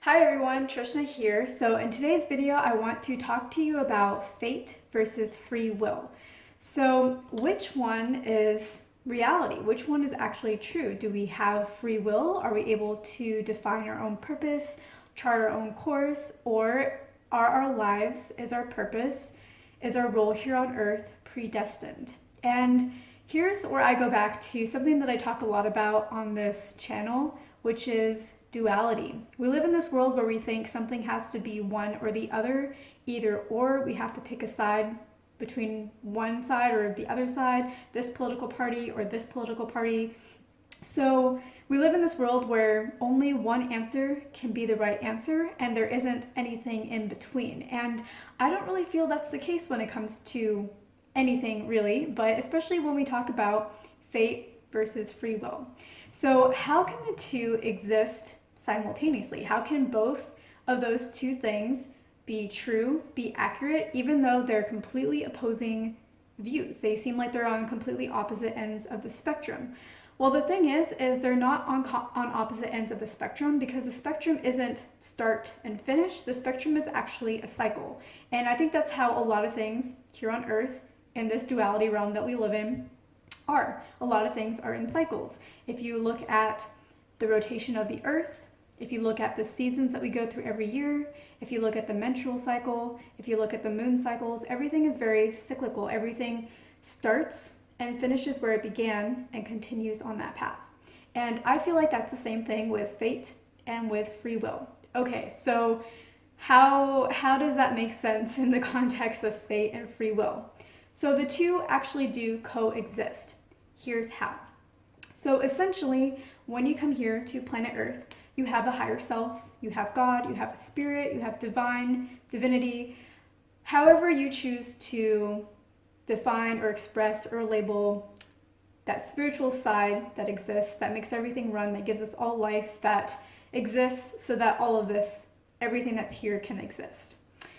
Hi everyone, Trishna here. So in today's video, I want to talk to you about fate versus free will. So which one is reality? Which one is actually true? Do we have free will? Are we able to define our own purpose, chart our own course, or are our lives, is our purpose, is our role here on earth predestined? And here's where I go back to something that I talk a lot about on this channel, which is duality. We live in this world where we think something has to be one or the other, either or. We have to pick a side between one side or the other side, this political party or this political party. So we live in this world where only one answer can be the right answer and there isn't anything in between. And I don't really feel that's the case when it comes to anything really, but especially when we talk about fate versus free will. So how can the two exist simultaneously? How can both of those two things be true, be accurate, even though they're completely opposing views? They seem like they're on completely opposite ends of the spectrum. Well, the thing is they're not on opposite ends of the spectrum, because the spectrum isn't start and finish. The spectrum is actually a cycle. And I think that's how a lot of things here on earth, in this duality realm that we live in, are. A lot of things are in cycles. If you look at the rotation of the earth, if you look at the seasons that we go through every year, if you look at the menstrual cycle, if you look at the moon cycles, everything is very cyclical. Everything starts and finishes where it began and continues on that path. And I feel like that's the same thing with fate and with free will. Okay, so how does that make sense in the context of fate and free will? So the two actually do coexist. Here's how. So essentially, when you come here to planet Earth, you have a higher self, you have God, you have a spirit, you have divinity, however you choose to define or express or label that spiritual side that exists, that makes everything run, that gives us all life, that exists so that all of this, everything that's here can exist.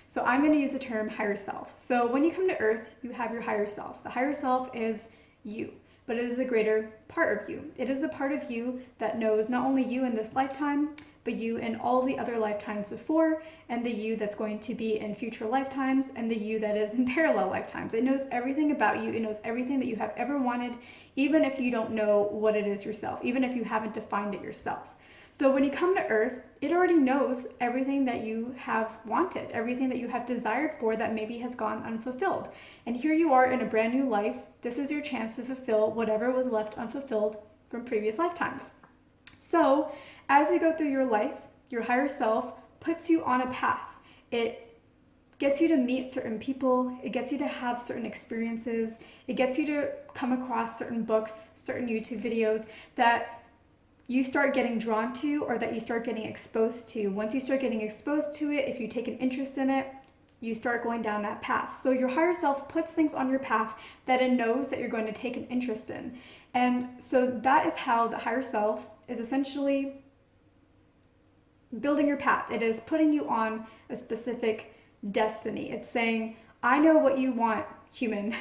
So I'm going to use the term higher self. So when you come to Earth, you have your higher self. The higher self is you, but it is a greater part of you. It is a part of you that knows not only you in this lifetime, but you in all the other lifetimes before, and the you that's going to be in future lifetimes, and the you that is in parallel lifetimes. It knows everything about you. It knows everything that you have ever wanted, even if you don't know what it is yourself, even if you haven't defined it yourself. So when you come to Earth, it already knows everything that you have wanted, everything that you have desired for that maybe has gone unfulfilled. And here you are in a brand new life. This is your chance to fulfill whatever was left unfulfilled from previous lifetimes. So as you go through your life, your higher self puts you on a path. It gets you to meet certain people. It gets you to have certain experiences. It gets you to come across certain books, certain YouTube videos that you start getting drawn to, or that you start getting exposed to. Once you start getting exposed to it, if you take an interest in it, you start going down that path. So your higher self puts things on your path that it knows that you're going to take an interest in. And so that is how the higher self is essentially building your path. It is putting you on a specific destiny. It's saying, I know what you want, human,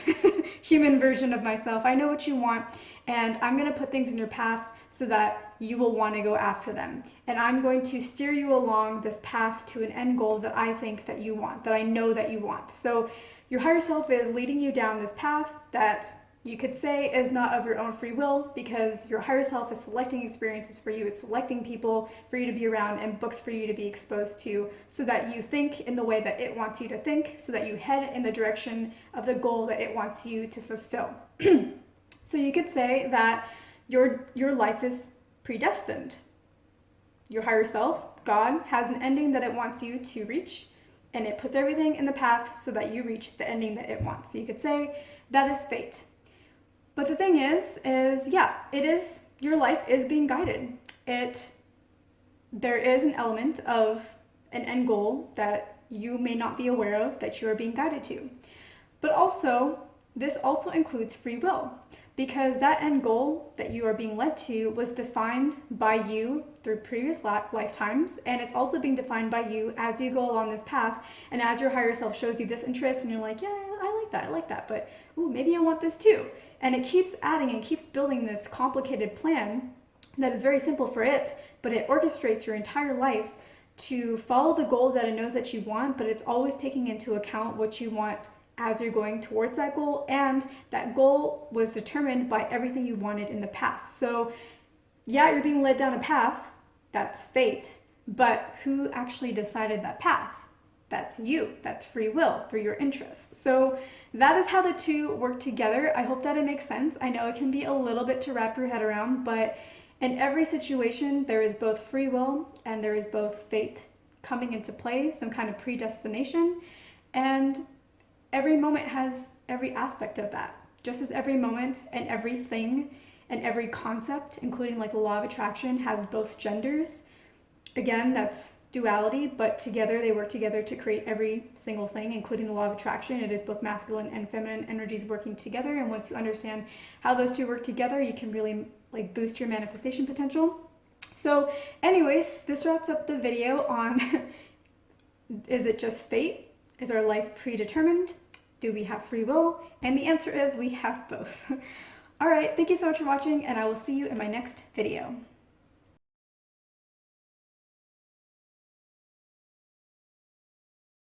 human version of myself. I know what you want, and I'm going to put things in your path so that you will want to go after them. And I'm going to steer you along this path to an end goal that I think that you want, that I know that you want. So your higher self is leading you down this path that you could say is not of your own free will, because your higher self is selecting experiences for you. It's selecting people for you to be around and books for you to be exposed to, so that you think in the way that it wants you to think, so that you head in the direction of the goal that it wants you to fulfill. So you could say that your life is predestined. Your higher self, God, has an ending that it wants you to reach, and it puts everything in the path so that you reach the ending that it wants. So you could say that is fate. But the thing is yeah, it is, your life is being guided. There is an element of an end goal that you may not be aware of that you are being guided to. But also, this also includes free will, because that end goal that you are being led to was defined by you through previous lifetimes, and it's also being defined by you as you go along this path, and as your higher self shows you this interest, and you're like, yeah, I like that, but ooh, maybe I want this too. And it keeps adding and keeps building this complicated plan that is very simple for it, but it orchestrates your entire life to follow the goal that it knows that you want, but it's always taking into account what you want as you're going towards that goal, and that goal was determined by everything you wanted in the past. So yeah, you're being led down a path, that's fate, but who actually decided that path? That's you. That's free will through your interests. So that is how the two work together. I hope that it makes sense. I know it can be a little bit to wrap your head around, but in every situation, there is both free will and there is both fate coming into play, some kind of predestination, and every moment has every aspect of that. Just as every moment and everything and every concept, including like the law of attraction, has both genders. Again, that's duality, but together they work together to create every single thing, including the law of attraction. It is both masculine and feminine energies working together, and once you understand how those two work together, you can really like boost your manifestation potential. So anyways, this wraps up the video on is it just fate? Is our life predetermined? Do we have free will? And the answer is we have both. All right, thank you so much for watching, and I will see you in my next video.